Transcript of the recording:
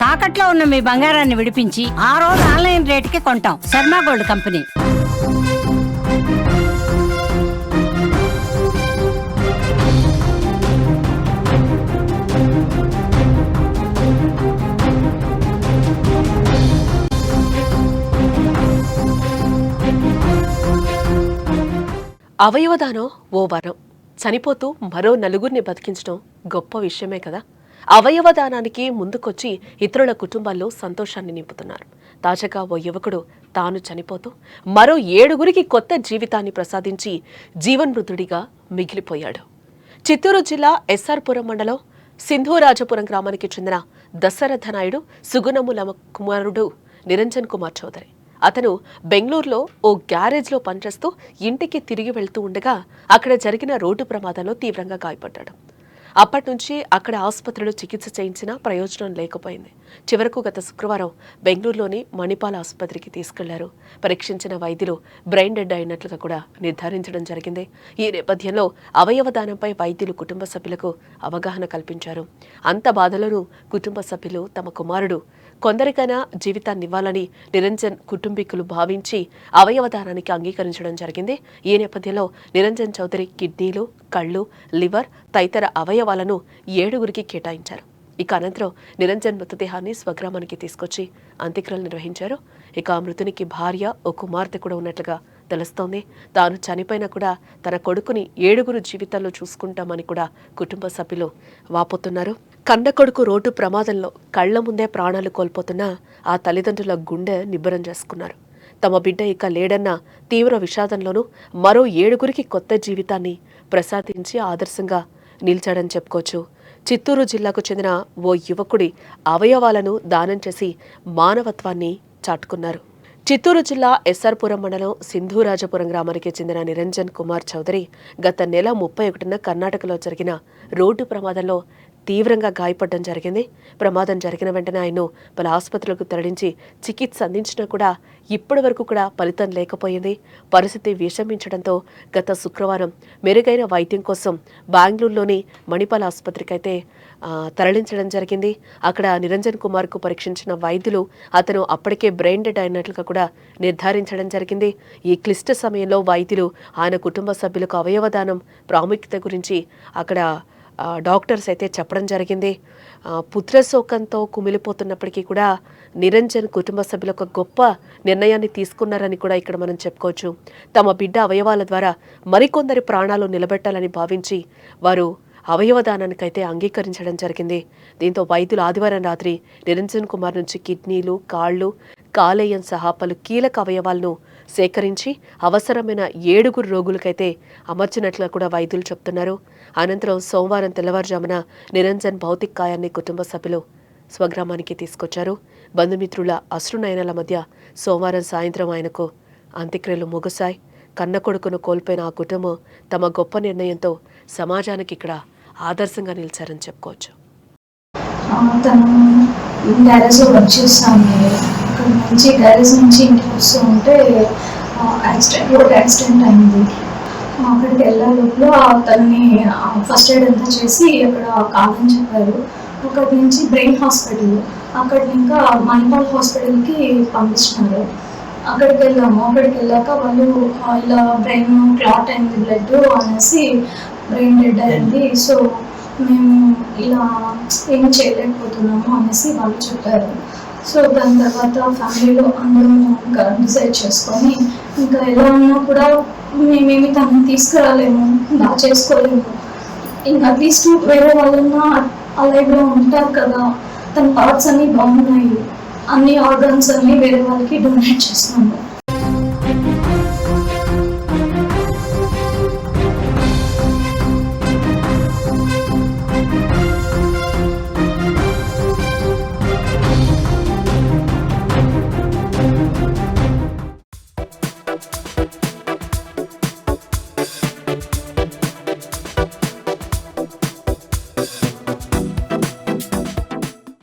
తాకట్లో ఉన్న మీ బంగారాన్ని విడిపించి ఆ రోజు ఆన్లైన్ రేటుకి కొంటాం. Sharma gold company. అవయవదానం ఓ వరం. చనిపోతూ మరో నలుగురిని బతికించడం గొప్ప విషయమే కదా. అవయవదానానికి ముందుకొచ్చి ఇతరుల కుటుంబాల్లో సంతోషాన్ని నింపుతున్నారు. తాజాగా ఓ యువకుడు తాను చనిపోతూ మరో 7గురికి కొత్త జీవితాన్ని ప్రసాదించి జీవన్మృతుడిగా మిగిలిపోయాడు. చిత్తూరు జిల్లా ఎస్ఆర్పురం మండలం సింధూరాజపురం గ్రామానికి చెందిన దశరథ నాయుడు సుగుణముల కుమారుడు నిరంజన్ కుమార్ చౌదరి. అతను బెంగళూరులో ఓ గ్యారేజ్లో పనిచేస్తూ ఇంటికి తిరిగి వెళ్తూ ఉండగా అక్కడ జరిగిన రోడ్డు ప్రమాదంలో తీవ్రంగా గాయపడ్డాడు. అప్పటి నుంచి అక్కడ ఆసుపత్రిలో చికిత్స చేయించినా ప్రయోజనం లేకపోయింది. చివరకు గత శుక్రవారం బెంగళూరులోని మణిపాల్ ఆసుపత్రికి తీసుకెళ్లారు. పరీక్షించిన వైద్యులు బ్రెయిన్ డెడ్ అయినట్లుగా కూడా నిర్ధారించడం జరిగింది. ఈ నేపథ్యంలో అవయవదానంపై వైద్యులు కుటుంబ సభ్యులకు అవగాహన కల్పించారు. అంత బాధలను కుటుంబ సభ్యులు తమ కుమారుడు కొందరికైనా జీవితాన్నివ్వాలని నిరంజన్ కుటుంబీకులు భావించి అవయవదానానికి అంగీకరించడం జరిగింది. ఈ నేపథ్యంలో నిరంజన్ చౌదరి కిడ్నీలు, కళ్ళు, లివర్ తదితర అవయవాలను 7గురికి కేటాయించారు. ఇక అనంతరం నిరంజన్ మృతదేహాన్ని స్వగ్రామానికి తీసుకొచ్చి అంత్యక్రియలు నిర్వహించారు. ఇక మృతునికి భార్య, ఓ కుమార్తె కూడా ఉన్నట్లుగా తెలుస్తోంది. తాను చనిపోయినా కూడా తన కొడుకుని 7గురు జీవితాల్లో చూసుకుంటామని కూడా కుటుంబ సభ్యులు వాపోతున్నారు. కన్న కొడుకు రోడ్డు ప్రమాదంలో కళ్ల ముందే ప్రాణాలు కోల్పోతున్నా ఆ తల్లిదండ్రుల గుండె నిబ్బరం చేసుకున్నారు. తమ బిడ్డ ఇక లేడన్న తీవ్ర విషాదంలోనూ మరో 7గురికి కొత్త జీవితాన్ని ప్రసాదించి ఆదర్శంగా నిలిచాడని చెప్పుకోవచ్చు. చిత్తూరు జిల్లాకు చెందిన ఓ యువకుడి అవయవాలను దానం చేసి మానవత్వాన్ని చాటుకున్నారు. చిత్తూరు జిల్లా ఎస్ఆర్పురం మండలం సింధూరాజపురం గ్రామానికి చెందిన నిరంజన్ కుమార్ చౌదరి గత నెల 31న కర్ణాటకలో జరిగిన రోడ్డు ప్రమాదంలో తీవ్రంగా గాయపడడం జరిగింది. ప్రమాదం జరిగిన వెంటనే ఆయన్ను పలు ఆసుపత్రులకు తరలించి చికిత్స అందించినా కూడా ఇప్పటి వరకు కూడా ఫలితం లేకపోయింది. పరిస్థితి విషమించడంతో గత శుక్రవారం మెరుగైన వైద్యం కోసం బెంగళూరులోని మణిపాల్ ఆసుపత్రికి అయితే తరలించడం జరిగింది. అక్కడ నిరంజన్ కుమార్కు పరీక్షించిన వైద్యులు అతను అప్పటికే బ్రెయిన్ డెడ్ అయినట్లుగా కూడా నిర్ధారించడం జరిగింది. ఈ క్లిష్ట సమయంలో వైద్యులు ఆయన కుటుంబ సభ్యులకు అవయవదానం ప్రాముఖ్యత గురించి అక్కడ డాక్టర్స్ అయితే చెప్పడం జరిగింది. పుత్రశోకంతో కుమిలిపోతున్నప్పటికీ కూడా నిరంజన్ కుటుంబ సభ్యులు ఒక గొప్ప నిర్ణయాన్ని తీసుకున్నారని కూడా ఇక్కడ మనం చెప్పుకోవచ్చు. తమ బిడ్డ అవయవాల ద్వారా మరికొందరి ప్రాణాలు నిలబెట్టాలని భావించి వారు అవయవదానానికైతే అంగీకరించడం జరిగింది. దీంతో వైద్యులు ఆదివారం రాత్రి నిరంజన్ కుమార్ నుంచి కిడ్నీలు, కాళ్ళు, కాలేయం సహా పలు కీలక అవయవాలను సేకరించి అవసరమైన 7గురు రోగులకైతే అమర్చినట్లుగా కూడా వైద్యులు చెప్తున్నారు. అనంతరం సోమవారం తెల్లవారుజామున నిరంజన్ భౌతిక కాయాన్ని కుటుంబ సభ్యులు స్వగ్రామానికి తీసుకొచ్చారు. బంధుమిత్రుల అశ్రునయనాల మధ్య సోమవారం సాయంత్రం ఆయనకు అంత్యక్రియలు ముగిశాయి. కన్న కొడుకును కోల్పోయిన ఆ కుటుంబం తమ గొప్ప నిర్ణయంతో సమాజానికి ఇక్కడ ఆదర్శంగా నిలిచారని చెప్పుకోవచ్చు. తను గ్యారేజ్లో వర్క్ చేస్తాను. అక్కడ నుంచి గ్యారేజ్ నుంచి ఇంటికి వస్తూ ఉంటే రోడ్ యాక్సిడెంట్ అయింది. అక్కడికి వెళ్ళే లోపల తనని ఫస్ట్ ఎయిడ్ అంతా చేసి అక్కడ కాదని చెప్పారు. అక్కడి నుంచి బ్రెయిన్ హాస్పిటల్, అక్కడి ఇంకా మణిపాల్ హాస్పిటల్కి పంపించినారు. అక్కడికి వెళ్ళాము. అక్కడికి వెళ్ళాక వాళ్ళు ఇలా బ్రెయిన్ క్లాట్ అయింది, బ్లడ్ అనేసి బ్రెయిన్ డెడ్ అయింది, సో మేము ఇలా ఏం చేయలేకపోతున్నాము అనేసి వాళ్ళు చెప్పారు. సో దాని తర్వాత ఫ్యామిలీలో అందరం ఇంకా డిసైడ్ చేసుకొని ఇంకా ఎలా ఉన్నా కూడా మేమేమి తనని తీసుకురాలేము, నా చేసుకోలేము, ఇంకా అట్లీస్ట్ వేరే వాళ్ళన్నా అలాగే ఉంటారు కదా, తన పార్ట్స్ అన్నీ బాగున్నాయి, అన్ని ఆర్గన్స్ అన్నీ వేరే వాళ్ళకి డొనేట్ చేస్తున్నాము.